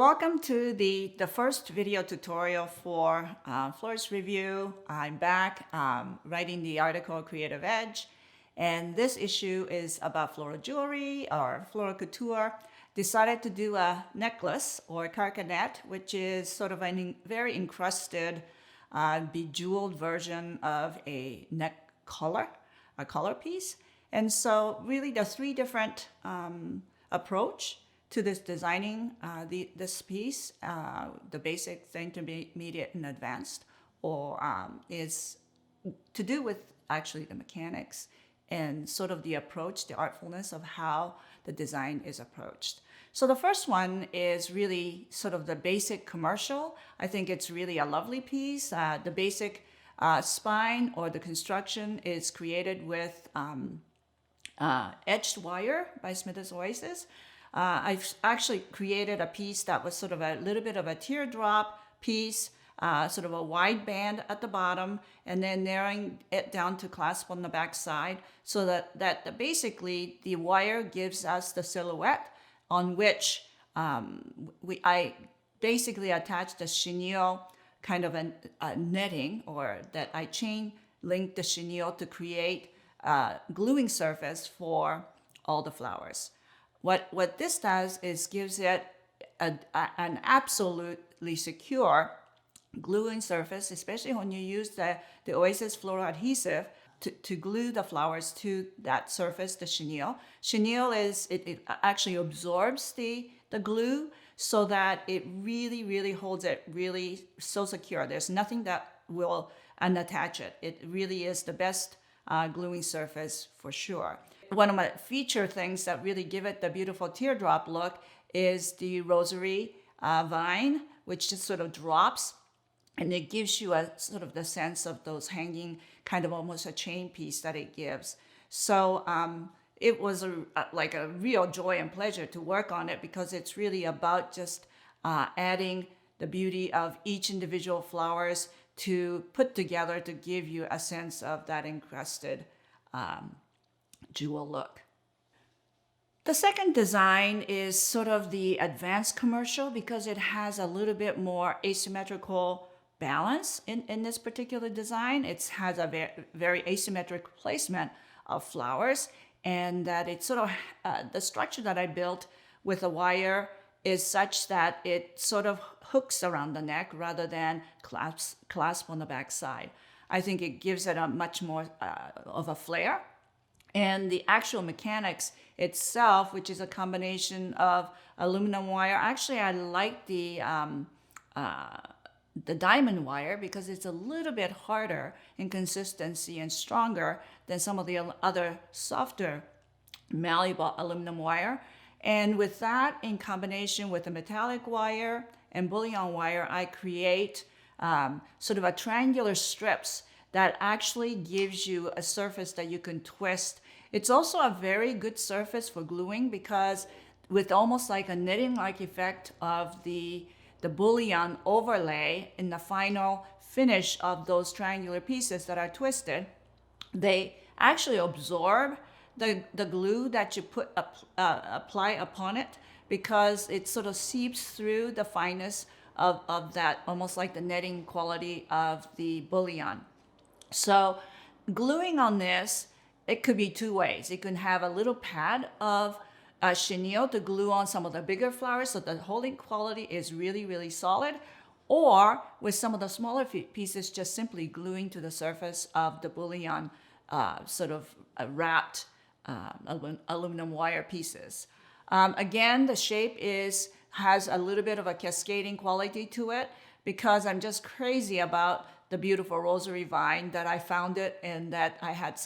welcome to the first video tutorial for Florist Review. I'm back writing the article Creative Edge, and this issue is about floral jewelry or floral couture. Decided to do a necklace or carcanet, which is sort of a very encrusted, bejeweled version of a neck collar, a collar piece. And so really the three different approach to this designing this piece, the basic, the intermediate, and advanced, or is to do with actually the mechanics and sort of the approach, the artfulness of how the design is approached. So the first one is really sort of the basic commercial. I think it's really a lovely piece. The basic spine or the construction is created with edged wire by Smithers-Oasis. I've actually created a piece that was sort of a little bit of a teardrop piece, sort of a wide band at the bottom, and then narrowing it down to clasp on the back side, so that basically the wire gives us the silhouette on which I basically attached a chenille kind of a netting, or that I chain linked the chenille to create a gluing surface for all the flowers. What this does is gives it an absolutely secure gluing surface, especially when you use the Oasis floral adhesive to glue the flowers to that surface, the chenille. Chenille it actually absorbs the glue so that it really holds it really so secure. There's nothing that will unattach it. It really is the best gluing surface for sure. One of my feature things that really give it the beautiful teardrop look is the rosary vine, which just sort of drops, and it gives you a sort of the sense of those hanging, kind of almost a chain piece that it gives. So it was like a real joy and pleasure to work on it, because it's really about just adding the beauty of each individual flowers to put together to give you a sense of that encrusted jewel look. The second design is sort of the advanced commercial, because it has a little bit more asymmetrical balance in this particular design. It has a very asymmetric placement of flowers, and that it's sort of the structure that I built with a wire is such that it sort of hooks around the neck rather than clasp on the back side. I think it gives it a much more of a flair. And the actual mechanics itself, which is a combination of aluminum wire. Actually, I like the diamond wire, because it's a little bit harder in consistency and stronger than some of the other softer malleable aluminum wire. And with that, in combination with the metallic wire and bullion wire, I create sort of a triangular strips that actually gives you a surface that you can twist. It's also a very good surface for gluing, because with almost like a knitting-like effect of the bullion overlay in the final finish of those triangular pieces that are twisted, they actually absorb the glue that you apply upon it, because it sort of seeps through the fineness of that, almost like the netting quality of the bullion. So gluing on this, it could be two ways. It can have a little pad of chenille to glue on some of the bigger flowers, so the holding quality is really solid, or with some of the smaller pieces, just simply gluing to the surface of the bullion sort of wrapped aluminum wire pieces. Again, the shape has a little bit of a cascading quality to it, because I'm just crazy about the beautiful rosary vine that I found it and that I had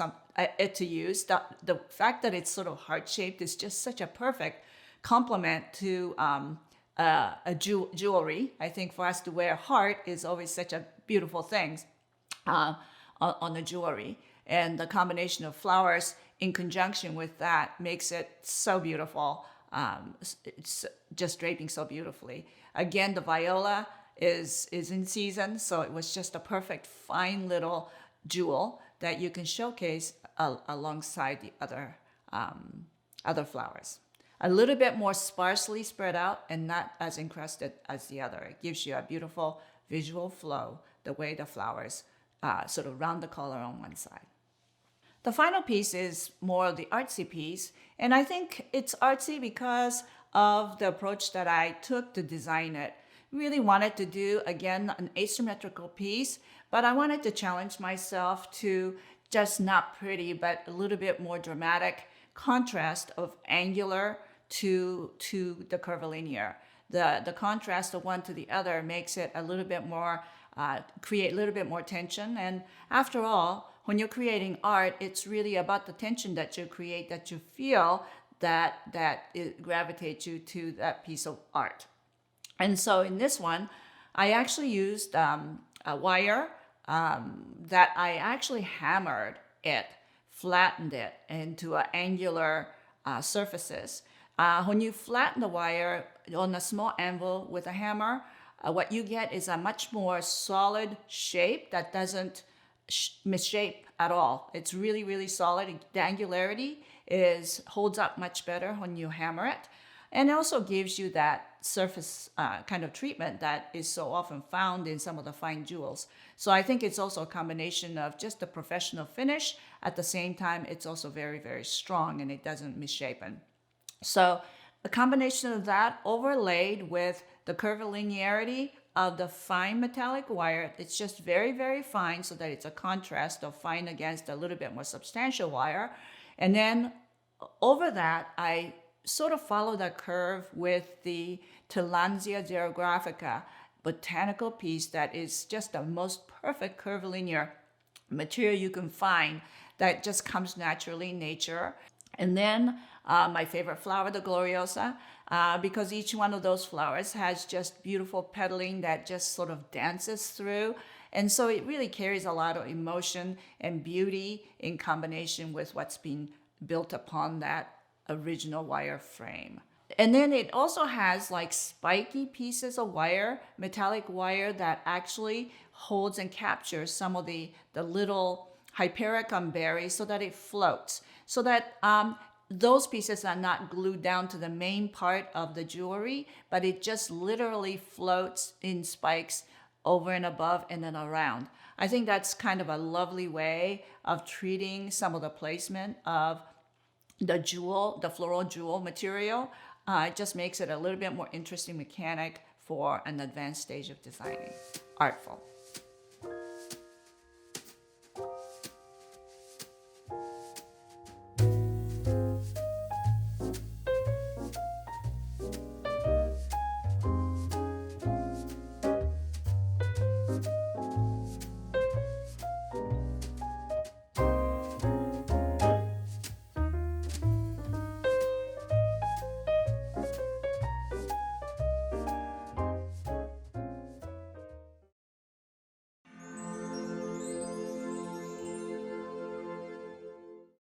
it to use. The fact that it's sort of heart-shaped is just such a perfect complement to a jewelry. I think for us to wear heart is always such a beautiful thing on the jewelry. And the combination of flowers in conjunction with that makes it so beautiful. It's just draping so beautifully. Again, the viola is in season, so it was just a perfect fine little jewel that you can showcase alongside the other flowers. a little bit more sparsely spread out and not as encrusted as the other. It gives you a beautiful visual flow, the way the flowers sort of round the color on one side. The final piece is more of the artsy piece, and I think it's artsy because of the approach that I took to design it. Really wanted to do, again, an asymmetrical piece, but I wanted to challenge myself to just not pretty, but a little bit more dramatic contrast of angular to the curvilinear. The contrast of one to the other makes it a little bit more, create a little bit more tension. And after all, when you're creating art, it's really about the tension that you create, that you feel, that it gravitates you to that piece of art. And so in this one, I actually used a wire that I actually hammered it, flattened it into angular surfaces. When you flatten the wire on a small anvil with a hammer, what you get is a much more solid shape that doesn't misshape at all. It's really, really solid. The angularity holds up much better when you hammer it. And it also gives you that surface kind of treatment that is so often found in some of the fine jewels. So I think it's also a combination of just the professional finish. At the same time, it's also very, very strong and it doesn't misshapen. So a combination of that overlaid with the curvilinearity of the fine metallic wire, it's just very, very fine so that it's a contrast of fine against a little bit more substantial wire. And then over that, I sort of follow that curve with the Tillandsia xerographica botanical piece that is just the most perfect curvilinear material you can find that just comes naturally in nature. And then my favorite flower, the Gloriosa, because each one of those flowers has just beautiful petaling that just sort of dances through. And so it really carries a lot of emotion and beauty in combination with what's been built upon that original wire frame. And then it also has like spiky pieces of wire, metallic wire that actually holds and captures some of the little Hypericum berries so that it floats. So that those pieces are not glued down to the main part of the jewelry, but it just literally floats in spikes over and above and then around. I think that's kind of a lovely way of treating some of the placement of the jewel, the floral jewel material. It just makes it a little bit more interesting mechanic for an advanced stage of designing. Artful.